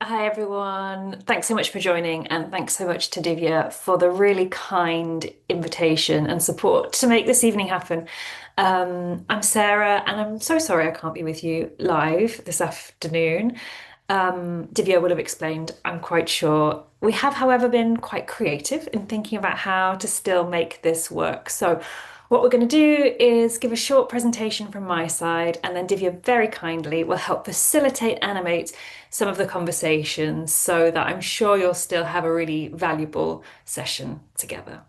Hi everyone. Thanks so much for joining, and thanks so much to Divya for the really kind invitation and support to make this evening happen. I'm Sarah, and I'm so sorry I can't be with you live this afternoon. Divya would have explained, I'm quite sure. We have, however, been quite creative in thinking about how to still make this work. So, what we're going to do is give a short presentation from my side, and then Divya very kindly will help facilitate, animate some of the conversations so that I'm sure you'll still have a really valuable session together.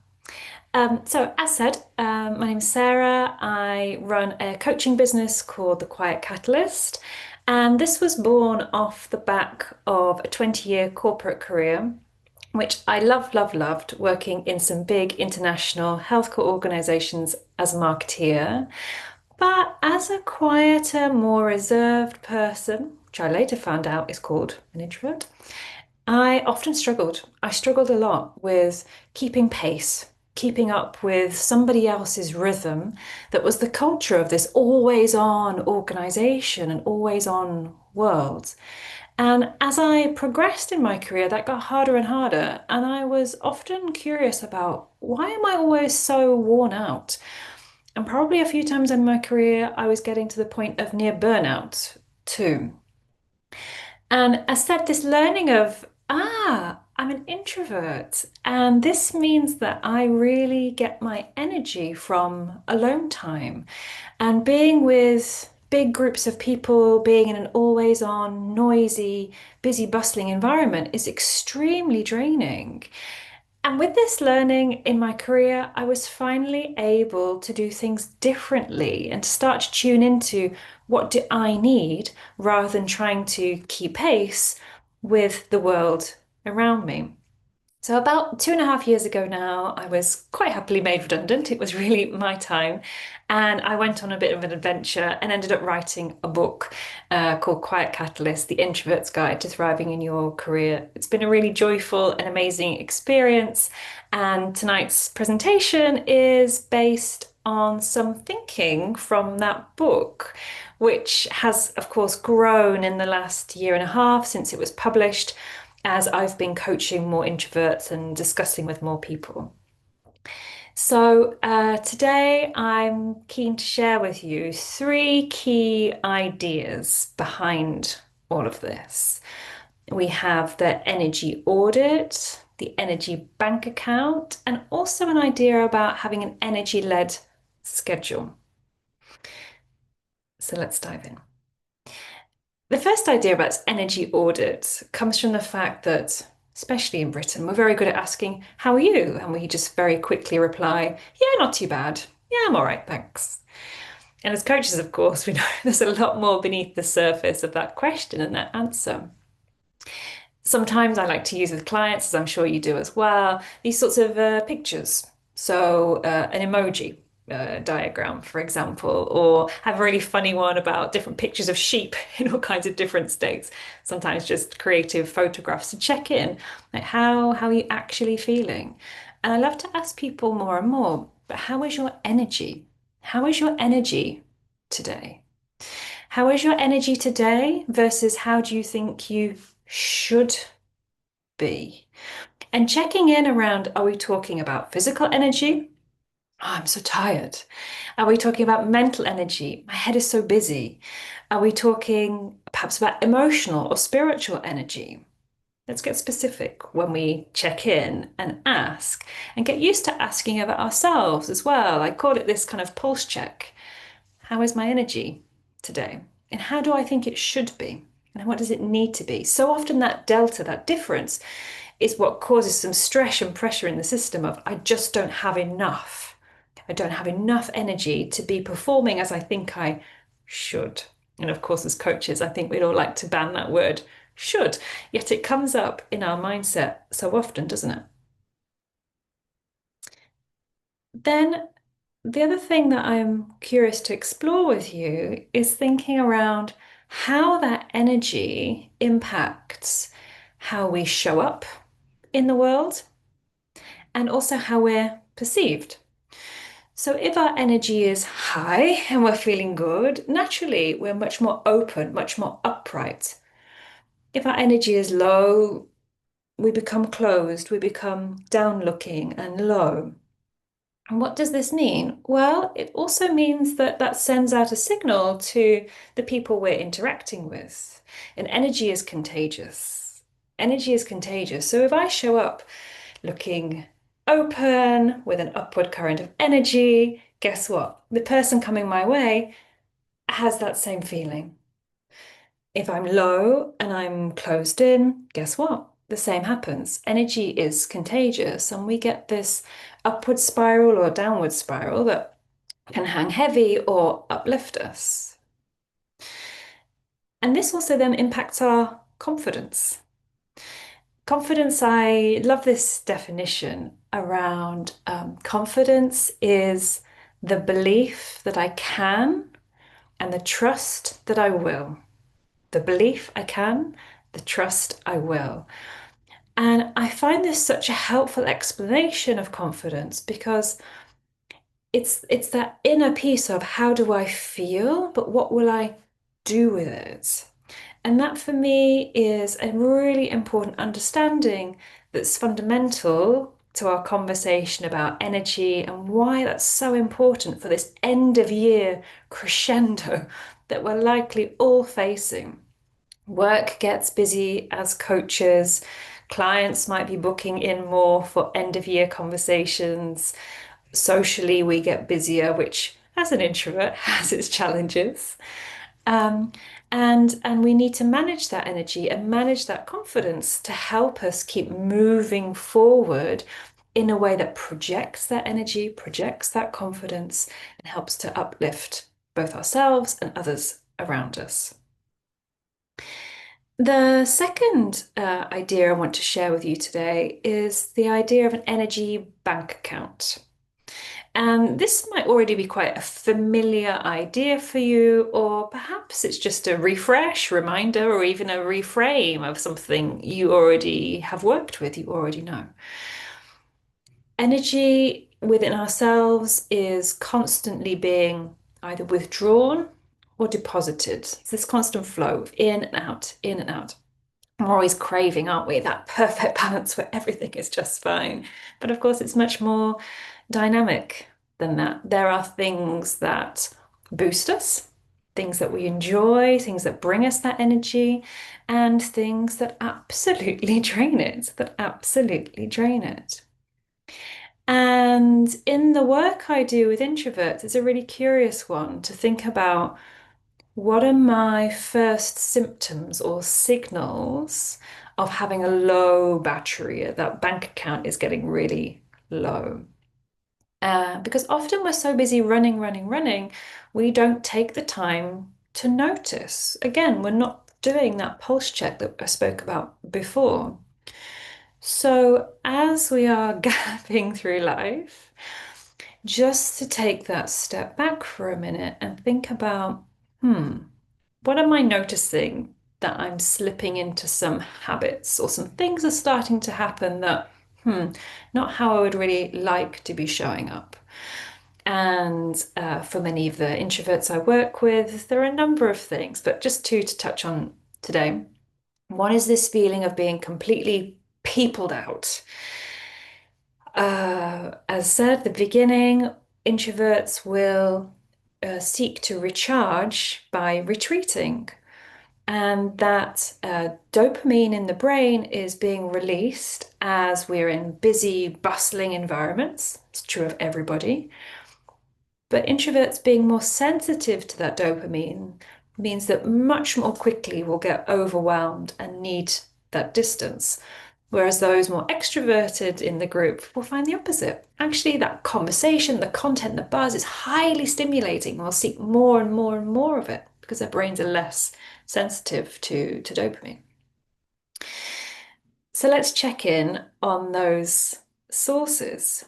So, as said, my name is Sarah. I run a coaching business called The Quiet Catalyst. And this was born off the back of a 20-year corporate career, which I loved working in some big international healthcare organizations as a marketeer. But as a quieter, more reserved person, which I later found out is called an introvert, I often struggled. I struggled a lot with keeping pace, keeping up with somebody else's rhythm that was the culture of this always on organization and always on world. And as I progressed in my career, that got harder and harder. And I was often curious about why am I always so worn out? And probably a few times in my career, I was getting to the point of near burnout too. And I said, this learning of, I'm an introvert. And this means that I really get my energy from alone time and being with big groups of people, being in an always on, noisy, busy, bustling environment is extremely draining. And with this learning in my career, I was finally able to do things differently and to start to tune into what do I need rather than trying to keep pace with the world around me. So about 2.5 years ago now, I was quite happily made redundant. It was really my time. And I went on a bit of an adventure and ended up writing a book called Quiet Catalyst, The Introvert's Guide to Thriving in Your Career. It's been a really joyful and amazing experience. And tonight's presentation is based on some thinking from that book, which has, of course, grown in the last year and a half since it was published as I've been coaching more introverts and discussing with more people. So, today I'm keen to share with you three key ideas behind all of this. We have the energy audit, the energy bank account, and also an idea about having an energy-led schedule. So, let's dive in. The first idea about energy audit comes from the fact that, especially in Britain, we're very good at asking, how are you? And we just very quickly reply, yeah, not too bad. Yeah, I'm all right, thanks. And as coaches, of course, we know there's a lot more beneath the surface of that question and that answer. Sometimes I like to use with clients, as I'm sure you do as well, these sorts of pictures. So an emoji diagram, for example, or have a really funny one about different pictures of sheep in all kinds of different states. Sometimes just creative photographs to check in, like how are you actually feeling? And I love to ask people more and more, but how is your energy? How is your energy today? How is your energy today versus how do you think you should be? And checking in around, are we talking about physical energy? Oh, I'm so tired. Are we talking about mental energy? My head is so busy. Are we talking perhaps about emotional or spiritual energy? Let's get specific when we check in and ask, and get used to asking about ourselves as well. I call it this kind of pulse check. How is my energy today? And how do I think it should be? And what does it need to be? So often that delta, that difference, is what causes some stress and pressure in the system of I just don't have enough. I don't have enough energy to be performing as I think I should. And of course, as coaches, I think we'd all like to ban that word should, yet it comes up in our mindset so often, doesn't it? Then the other thing that I'm curious to explore with you is thinking around how that energy impacts how we show up in the world and also how we're perceived. So, if our energy is high and we're feeling good, naturally we're much more open, much more upright. If our energy is low, we become closed, we become down looking and low. And what does this mean? Well, it also means that that sends out a signal to the people we're interacting with. And energy is contagious. Energy is contagious. So if I show up looking open with an upward current of energy, guess what? The person coming my way has that same feeling. If I'm low and I'm closed in, guess what? The same happens. Energy is contagious, and we get this upward spiral or downward spiral that can hang heavy or uplift us. And this also then impacts our confidence. Confidence, I love this definition around confidence is the belief that I can and the trust that I will. The belief I can, the trust I will. And I find this such a helpful explanation of confidence because it's that inner piece of how do I feel, but what will I do with it? And that for me is a really important understanding that's fundamental to our conversation about energy and why that's so important for this end of year crescendo that we're likely all facing. Work gets busy as coaches. Clients might be booking in more for end of year conversations. Socially, we get busier, which as an introvert has its challenges. Um, and we need to manage that energy and manage that confidence to help us keep moving forward in a way that projects that energy, projects that confidence, and helps to uplift both ourselves and others around us. The second idea I want to share with you today is the idea of an energy bank account. And this might already be quite a familiar idea for you, or perhaps it's just a refresh, reminder, or even a reframe of something you already have worked with, you already know. Energy within ourselves is constantly being either withdrawn or deposited. It's this constant flow of in and out, in and out. We're always craving, aren't we? That perfect balance where everything is just fine. But of course, it's much more dynamic than that. There are things that boost us, things that we enjoy, things that bring us that energy, and things that absolutely drain it, that absolutely drain it. And in the work I do with introverts, it's a really curious one to think about what are my first symptoms or signals of having a low battery? That bank account is getting really low. Because often we're so busy running, running, running, we don't take the time to notice. Again, we're not doing that pulse check that I spoke about before. So as we are galloping through life, just to take that step back for a minute and think about, what am I noticing that I'm slipping into some habits or some things are starting to happen that, not how I would really like to be showing up. And for many of the introverts I work with, there are a number of things, but just two to touch on today. One is this feeling of being completely peopled out. As said at the beginning, introverts will seek to recharge by retreating. And that dopamine in the brain is being released as we're in busy, bustling environments. It's true of everybody. But introverts being more sensitive to that dopamine means that much more quickly we'll get overwhelmed and need that distance. Whereas those more extroverted in the group will find the opposite. Actually, that conversation, the content, the buzz is highly stimulating. We'll seek more and more and more of it because their brains are less sensitive to dopamine. So let's check in on those sources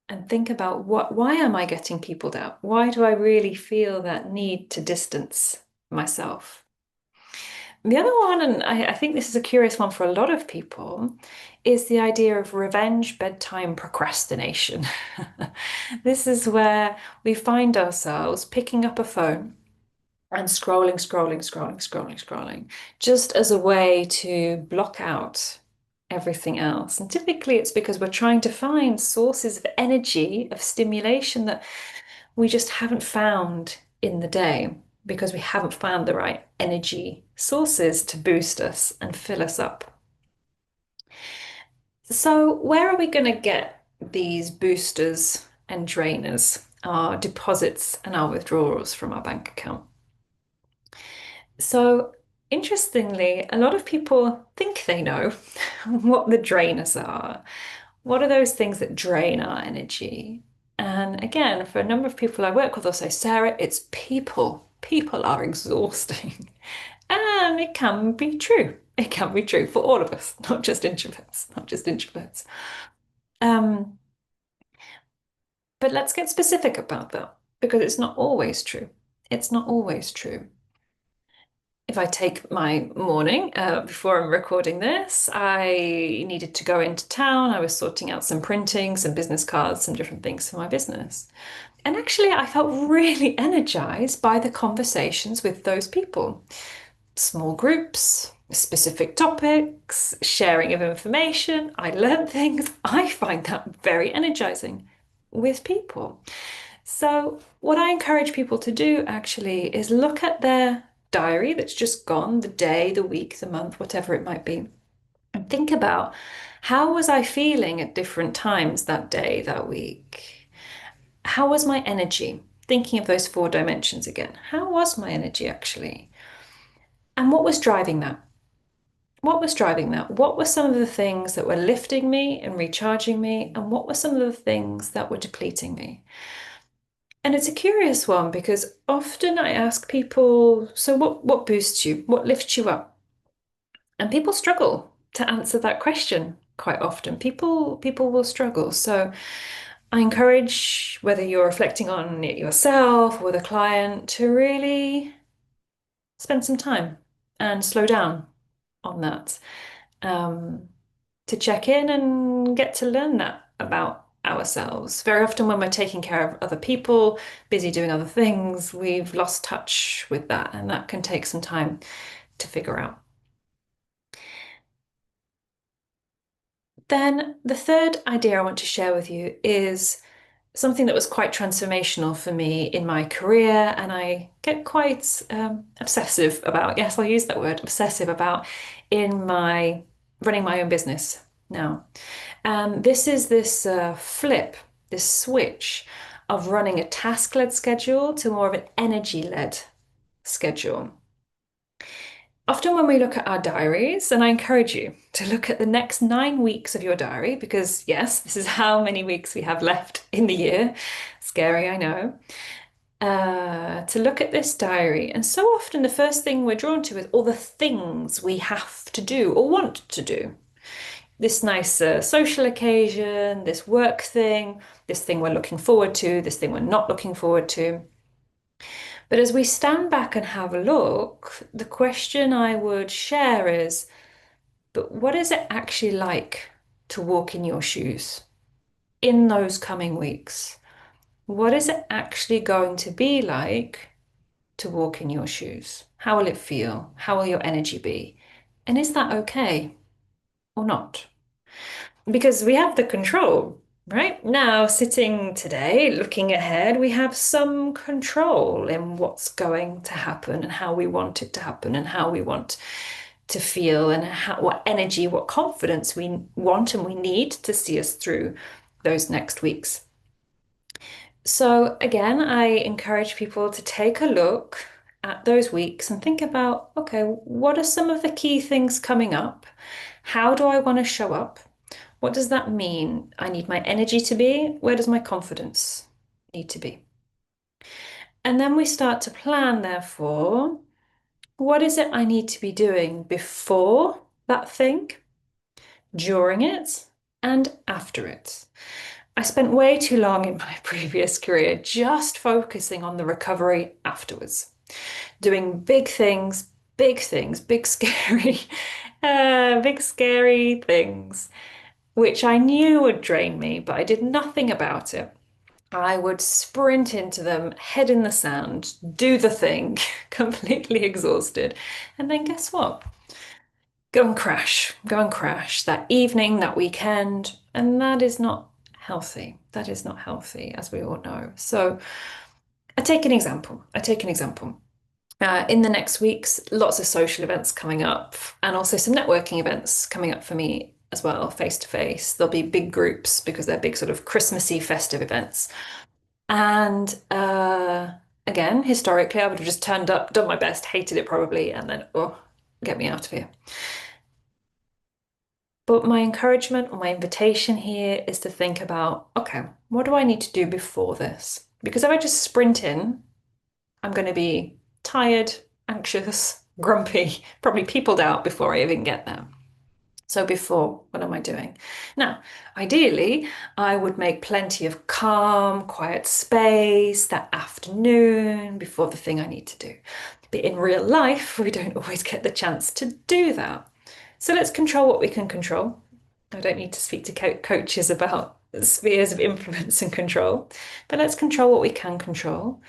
and think about why am I getting peopled out? Why do I really feel that need to distance myself? The other one, and I think this is a curious one for a lot of people, is the idea of revenge bedtime procrastination. This is where we find ourselves picking up a phone and scrolling, just as a way to block out everything else. And typically it's because we're trying to find sources of energy, of stimulation that we just haven't found in the day because we haven't found the right energy sources to boost us and fill us up. So, where are we going to get these boosters and drainers, our deposits and our withdrawals from our bank account? So, interestingly, a lot of people think they know what the drainers are. What are those things that drain our energy? And again, for a number of people I work with, they'll say, Sarah, it's people. People are exhausting. And it can be true. It can be true for all of us, not just introverts, not just introverts. Um, but let's get specific about that because it's not always true. It's not always true. If I take my morning before I'm recording this, I needed to go into town. I was sorting out some printing, some business cards, some different things for my business. And actually, I felt really energized by the conversations with those people. Small groups, specific topics, sharing of information. I learned things. I find that very energizing with people. So, what I encourage people to do actually is look at their diary that's just gone, the day, the week, the month, whatever it might be, and think about how was I feeling at different times that day, that week? How was my energy? Thinking of those four dimensions again. How was my energy actually? And what was driving that? What was driving that? What were some of the things that were lifting me and recharging me? And what were some of the things that were depleting me? And it's a curious one because often I ask people, so what boosts you? What lifts you up? And people struggle to answer that question quite often. People will struggle. So I encourage whether you're reflecting on it yourself or the client to really spend some time and slow down on that. Um, to check in and get to learn that about ourselves. Very often, when we're taking care of other people, busy doing other things, we've lost touch with that, and that can take some time to figure out. Then, the third idea I want to share with you is something that was quite transformational for me in my career, and I get quite obsessive about, yes, I'll use that word, obsessive about in my running my own business now. And this is this flip, this switch of running a task-led schedule to more of an energy-led schedule. Often when we look at our diaries, and I encourage you to look at the next 9 weeks of your diary, because yes, this is how many weeks we have left in the year. Scary, I know. To look at this diary. And so often the first thing we're drawn to is all the things we have to do or want to do. This nice social occasion, this work thing, this thing we're looking forward to, this thing we're not looking forward to. But as we stand back and have a look, the question I would share is, but what is it actually like to walk in your shoes in those coming weeks? What is it actually going to be like to walk in your shoes? How will it feel? How will your energy be? And is that okay or not? Because we have the control, right? Now, sitting today, looking ahead, we have some control in what's going to happen and how we want it to happen and how we want to feel and what energy, what confidence we want and we need to see us through those next weeks. So, again, I encourage people to take a look at those weeks and think about, okay, what are some of the key things coming up? How do I want to show up? What does that mean? I need my energy to be. Where does my confidence need to be? And then we start to plan, therefore, what is it I need to be doing before that thing, during it, and after it? I spent way too long in my previous career just focusing on the recovery afterwards, doing big things, big scary, big scary things which I knew would drain me, but I did nothing about it. I would sprint into them, head in the sand, do the thing, completely exhausted. And then guess what? Go and crash that evening, that weekend. And that is not healthy. That is not healthy, as we all know. So I take an example. I take an example. In the next weeks, lots of social events coming up, and also some networking events coming up for me as well, face to face. There'll be big groups because they're big sort of Christmassy festive events. And again, historically, I would have just turned up, done my best, hated it probably, and then, oh, get me out of here. But my encouragement or my invitation here is to think about, okay, what do I need to do before this? Because if I just sprint in, I'm going to be tired, anxious, grumpy, probably peopled out before I even get there. So before, what am I doing? Now, ideally, I would make plenty of calm, quiet space that afternoon before the thing I need to do. But in real life, we don't always get the chance to do that. So let's control what we can control. I don't need to speak to coaches about spheres of influence and control, but let's control what we can control.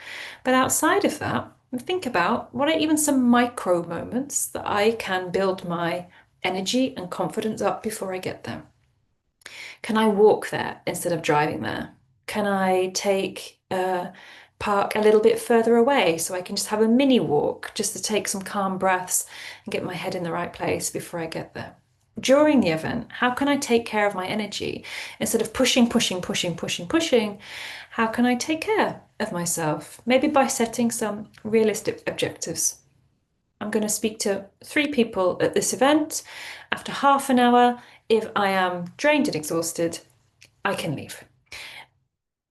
But outside of that, think about what are even some micro moments that I can build my energy and confidence up before I get there. Can I walk there instead of driving there? Can I take a park a little bit further away so I can just have a mini walk just to take some calm breaths and get my head in the right place before I get there? During the event, how can I take care of my energy instead of pushing, pushing, pushing, pushing, pushing? How can I take care of myself? Maybe by setting some realistic objectives. I'm going to speak to 3 people at this event. After half an hour, if I am drained and exhausted, I can leave.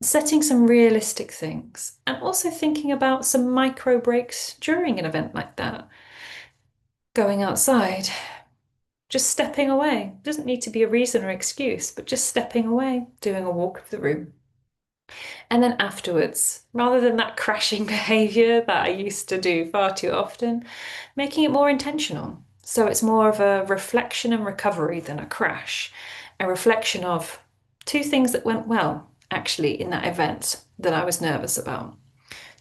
Setting some realistic things and also thinking about some micro breaks during an event like that. Going outside, just stepping away. Doesn't need to be a reason or excuse, but just stepping away, doing a walk of the room. And then afterwards, rather than that crashing behavior that I used to do far too often, making it more intentional. So it's more of a reflection and recovery than a crash. A reflection of 2 things that went well, actually, in that event that I was nervous about.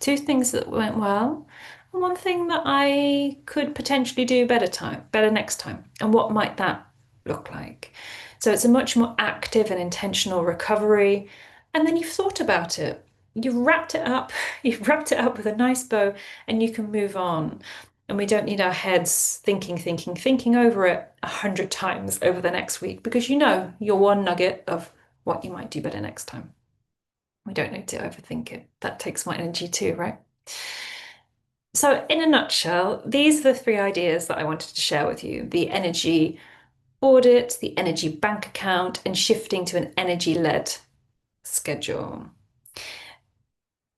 2 things that went well, and 1 thing that I could potentially do better next time. And what might that look like? So it's a much more active and intentional recovery. And then you've thought about it. You've wrapped it up. You've wrapped it up with a nice bow, and you can move on. And we don't need our heads thinking over it 100 times over the next week because you know your one nugget of what you might do better next time. We don't need to overthink it. That takes my energy too, right? So, in a nutshell, these are the 3 ideas that I wanted to share with you: the energy audit, the energy bank account, and shifting to an energy-led schedule.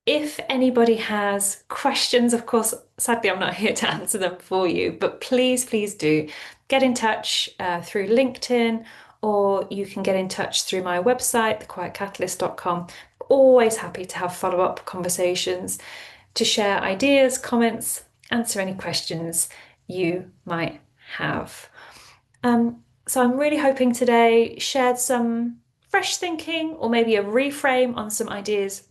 If anybody has questions, of course, sadly, I'm not here to answer them for you, but please do get in touch through LinkedIn, or you can get in touch through my website, thequietcatalyst.com. Always happy to have follow-up conversations, to share ideas, comments, answer any questions you might have. So I'm really hoping today shared some fresh thinking or maybe a reframe on some ideas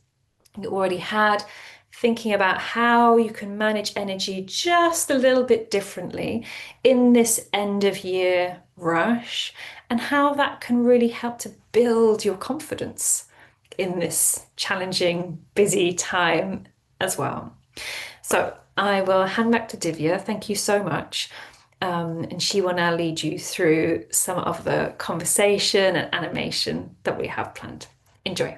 you already had, thinking about how you can manage energy just a little bit differently in this end of year rush, and how that can really help to build your confidence in this challenging, busy time as well. So I will hand back to Divya. Thank you so much. And she will now lead you through some of the conversation and animation that we have planned. Enjoy.